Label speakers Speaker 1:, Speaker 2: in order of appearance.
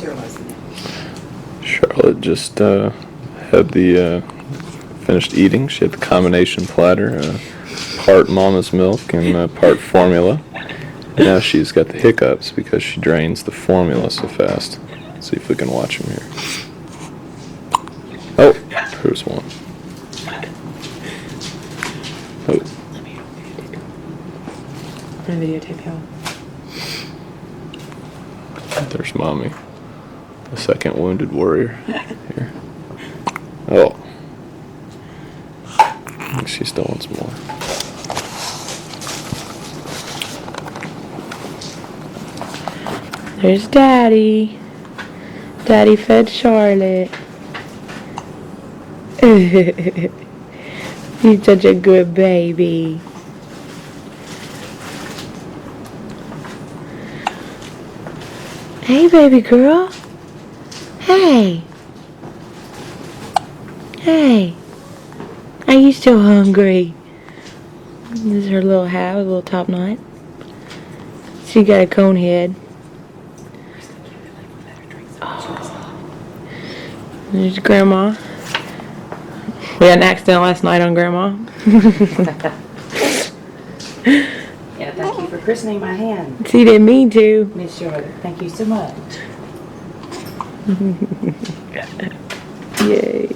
Speaker 1: there wasn't it?
Speaker 2: Charlotte just had the finished eating. She had the combination platter, part mama's milk and part formula. Now she's got the hiccups because she drains the formula so fast. Let's see if we can watch him here. Oh, there's one. Oh.
Speaker 3: I'm gonna videotape y'all.
Speaker 2: There's mommy, the second wounded warrior here. Oh, I think she still wants more.
Speaker 3: There's Daddy. Daddy fed Charlotte. You're such a good baby. Hey, baby girl. Hey. Hey. Are you still hungry? This is her little hat with a little top knot. She got a cone head. Oh. There's Grandma. We had an accident last night on Grandma.
Speaker 1: Yeah, thank you for christening my hand,
Speaker 3: She didn't mean to.
Speaker 1: Miss Charlotte. Thank you so much.
Speaker 3: Yay.